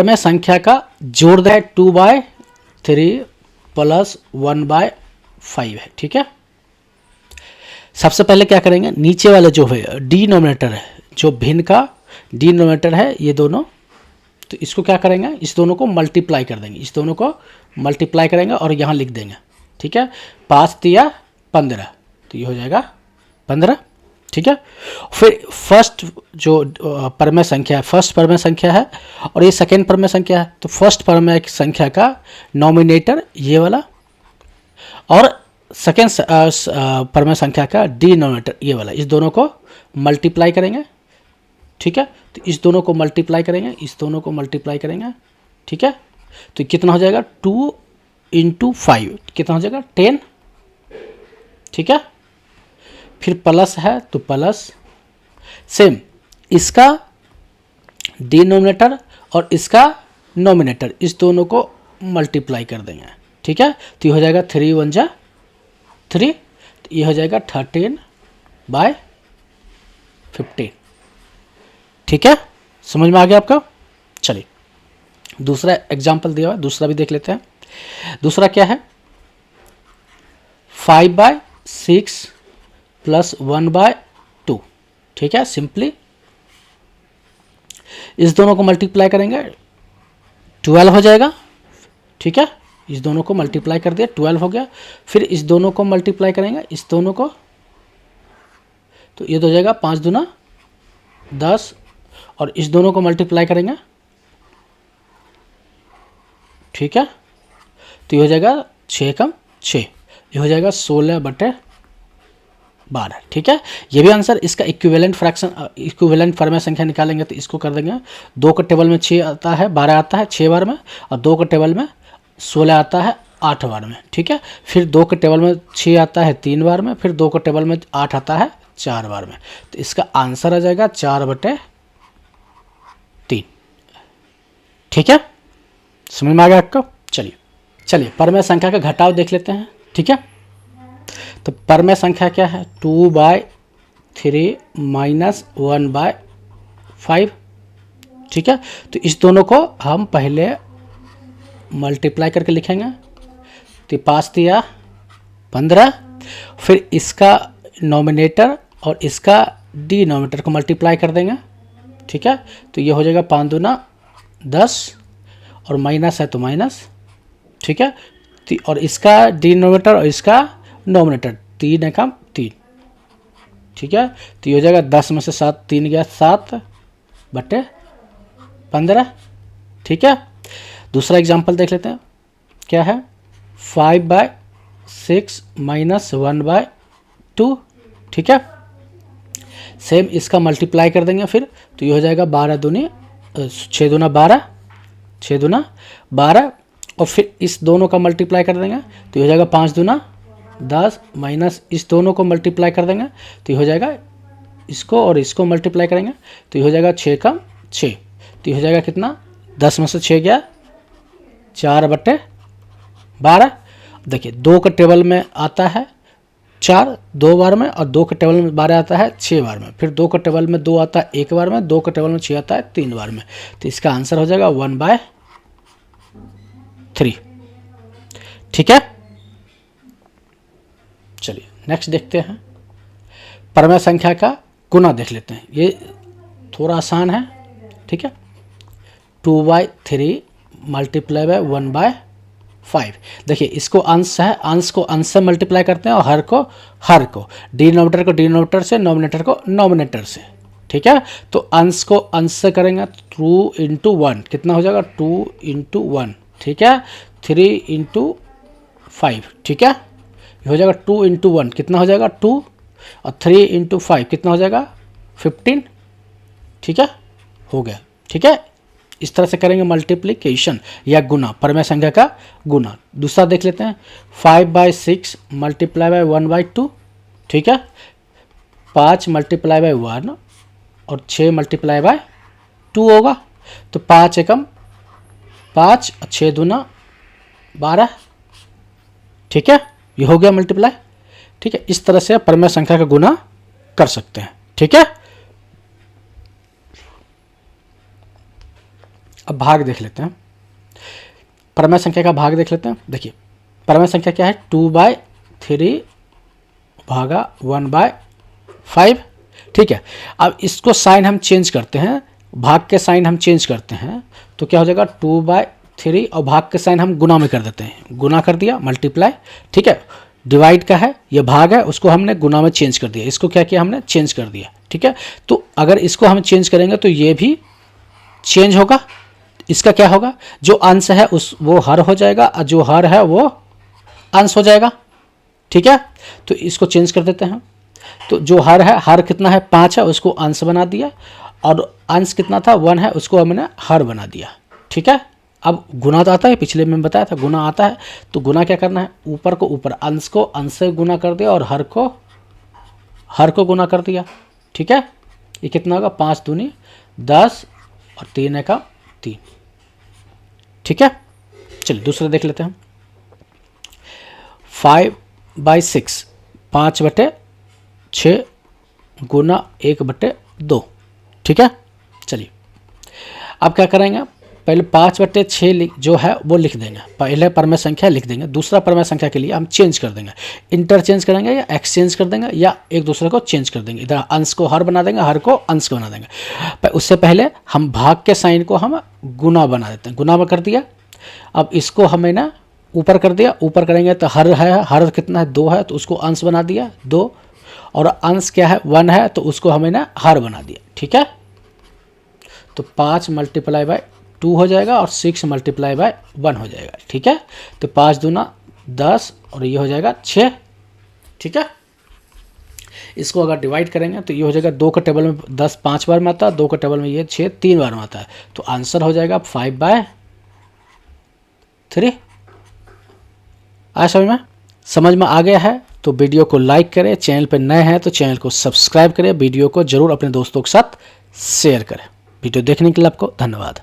में संख्या का जोड़ है 2/3 प्लस 1/5 है। ठीक है, सबसे पहले क्या करेंगे, नीचे वाले जो है डिनोमिनेटर है, जो भिन्न का डिनोमिनेटर है ये दोनों, तो इसको क्या करेंगे, इस दोनों को मल्टीप्लाई कर देंगे, इस दोनों को मल्टीप्लाई करेंगे और यहाँ लिख देंगे। ठीक है, 5 तिया 15, तो ये हो जाएगा 15। ठीक है, फिर फर्स्ट जो परमेय संख्या है, फर्स्ट परमेय संख्या है और ये सेकेंड परमेय संख्या है, तो फर्स्ट परमेय संख्या का नॉमिनेटर ये वाला और सेकेंड परमेय संख्या का डिनोमिनेटर ये वाला, इस दोनों को मल्टीप्लाई करेंगे। ठीक है, तो इस दोनों को मल्टीप्लाई करेंगे, इस दोनों को मल्टीप्लाई करेंगे। ठीक है, तो कितना हो जाएगा 2 × 5 कितना हो जाएगा 10। ठीक है, फिर प्लस है तो प्लस, सेम इसका डिनोमिनेटर और इसका नोमिनेटर, इस दोनों को मल्टीप्लाई कर देंगे। ठीक है, तो ये हो जाएगा 3 × 1 = 3, तो ये हो जाएगा 13/15। ठीक है, समझ में आ गया आपका। चलिए दूसरा एग्जाम्पल दिया हुआ है, दूसरा भी देख लेते हैं। दूसरा क्या है, 5/6 प्लस 1/2। ठीक है, सिंपली इस दोनों को मल्टीप्लाई करेंगे 12 हो जाएगा। ठीक है, इस दोनों को मल्टीप्लाई कर दिया 12 हो गया, फिर इस दोनों को मल्टीप्लाई करेंगे, इस दोनों को, तो ये तो हो जाएगा 5 दूना 10 और इस दोनों को मल्टीप्लाई करेंगे। ठीक है, तो ये हो जाएगा 6 × 6, ये हो जाएगा 16/12। ठीक है, ये भी आंसर, इसका इक्विवेलेंट फ्रैक्शन, इक्विवेलेंट परमेय संख्या निकालेंगे तो इसको कर देंगे। 2 के टेबल में 6 आता है, 12 आता है 6 बार में, और 2 के टेबल में 16 आता है 8 बार में। ठीक है, फिर 2 के टेबल में 6 आता है 3 बार में, फिर 2 के टेबल में 8 आता है 4 बार में, तो इसका आंसर आ जाएगा 4/3। ठीक है, समझ में आ गया आपको। चलिए परमेय संख्या का घटाव देख लेते हैं। ठीक है, तो परमेय संख्या क्या है, 2/3 माइनस 1/5। ठीक है, तो इस दोनों को हम पहले मल्टीप्लाई करके लिखेंगे, तो 5 तिया 15, फिर इसका नॉमिनेटर और इसका डिनोमिनेटर को मल्टीप्लाई कर देंगे। ठीक है, तो ये हो जाएगा 5 दूना 10 और माइनस है तो माइनस। ठीक है, और इसका डिनोमिनेटर और इसका नॉमिनेटर 3 एकम 3। ठीक है, तो ये हो जाएगा 10 में से 7 3 गया 7/15। ठीक है, दूसरा एग्जांपल देख लेते हैं, क्या है 5/6 माइनस 1/2। ठीक है, सेम इसका मल्टीप्लाई कर देंगे फिर, तो ये हो जाएगा 12 दूनी 6 दूना 12, 6 दूना 12, और फिर इस दोनों का मल्टीप्लाई कर देंगे तो ये हो जाएगा 5 दूना 10 माइनस इस दोनों को मल्टीप्लाई कर देंगे तो ये हो जाएगा, इसको और इसको मल्टीप्लाई करेंगे तो ये हो जाएगा 6 × 6, तो ये हो जाएगा कितना, 10 में से 6 गया 4/12। देखिए 2 के टेबल में आता है 4 2 बार में, और 2 के टेबल में 12 आता है 6 बार में, फिर 2 के टेबल में 2 आता है 1 बार में, 2 के टेबल में 6 आता है 3 बार में, तो इसका आंसर हो जाएगा 1/3। ठीक है, चलिए नेक्स्ट देखते हैं, परमेय संख्या का गुना देख लेते हैं, ये थोड़ा आसान है। ठीक है, 2/3 मल्टीप्लाई बाय 1/5। देखिए इसको अंश है, अंश को अंश से मल्टीप्लाई करते हैं और हर को हर को, डिनोमिनेटर को डिनोमिनेटर से, नॉमिनेटर को नॉमिनेटर से। ठीक है, तो अंश को अंश से करेंगे 2 × 1 कितना हो जाएगा 2 × 1। ठीक है, 3 × 5। ठीक है, ये हो जाएगा 2 × 1 कितना हो जाएगा 2, और 3 × 5 कितना हो जाएगा 15। ठीक है, हो गया। ठीक है, इस तरह से करेंगे मल्टीप्लिकेशन या गुना, परमेय संख्या का गुना। दूसरा देख लेते हैं, 5/6 मल्टीप्लाई बाय 1/2। ठीक है, 5 मल्टीप्लाई बाय 1 और 6 मल्टीप्लाई बाय 2 होगा, तो 5 एकम 5 और 6 दूना 12। ठीक है, ये हो गया मल्टीप्लाई। ठीक है, इस तरह से परमेय संख्या का गुना कर सकते हैं। ठीक है, अब भाग देख लेते हैं, परमेय संख्या का भाग देख लेते हैं। देखिए परमेय संख्या क्या है, 2/3 भागा 1/5, ठीक है। अब इसको साइन हम चेंज करते हैं, भाग के साइन हम चेंज करते हैं, तो क्या हो जाएगा 2/3 और भाग के साइन हम गुना में कर देते हैं, गुना कर दिया मल्टीप्लाई, ठीक है। डिवाइड का है, ये भाग है, उसको हमने गुना में चेंज कर दिया, इसको क्या किया हमने चेंज कर दिया, ठीक है। तो अगर इसको हम चेंज करेंगे तो ये भी चेंज होगा, इसका क्या होगा, जो अंश है उस वो हर हो जाएगा और जो हर है वो अंश हो जाएगा, ठीक है। तो इसको चेंज कर देते हैं, तो जो हर है, हर कितना है 5 है, उसको अंश बना दिया, और अंश कितना था 1 है, उसको हमने हर बना दिया, ठीक है। अब गुना तो आता है, पिछले में बताया था गुना आता है, तो गुना क्या करना है, ऊपर को ऊपर, अंश को अंश से गुना कर दिया और हर को गुना कर दिया, ठीक है। ये कितना होगा, 5 दूनी 10 और 3 है का 3, ठीक है। चलिए दूसरा देख लेते हैं, 5/6, 5/6 गुना 1/2, ठीक है। चलिए अब क्या करेंगे, पहले 5/6 जो है वो लिख देंगे, पहले परमेय संख्या लिख देंगे, दूसरा परमेय संख्या के लिए हम चेंज कर देंगे, इंटरचेंज करेंगे या एक्सचेंज कर देंगे या एक दूसरे को चेंज कर देंगे, इधर अंश को हर बना देंगे, हर को अंश बना देंगे। उससे पहले हम भाग के साइन को हम गुना बना देते हैं, गुना में कर दिया। अब इसको हमें ना ऊपर कर दिया, ऊपर करेंगे तो हर है, हर कितना है 2 है, तो उसको अंश बना दिया 2, और अंश क्या है 1 है, तो उसको हमें ना हर बना दिया, ठीक है। तो 5 × 2 हो जाएगा और 6 × 1 हो जाएगा, ठीक है। तो 5 दूना 10 और ये हो जाएगा 6, ठीक है। इसको अगर डिवाइड करेंगे तो ये हो जाएगा, 2 के टेबल में 10 5 बार में आता है, 2 के टेबल में ये 6 3 बार में आता है, तो आंसर हो जाएगा 5/3। समझ में आ गया है तो वीडियो को लाइक करें, चैनल पर नए हैं तो चैनल को सब्सक्राइब करें, वीडियो को जरूर अपने दोस्तों के साथ शेयर करें। वीडियो देखने के लिए आपको धन्यवाद।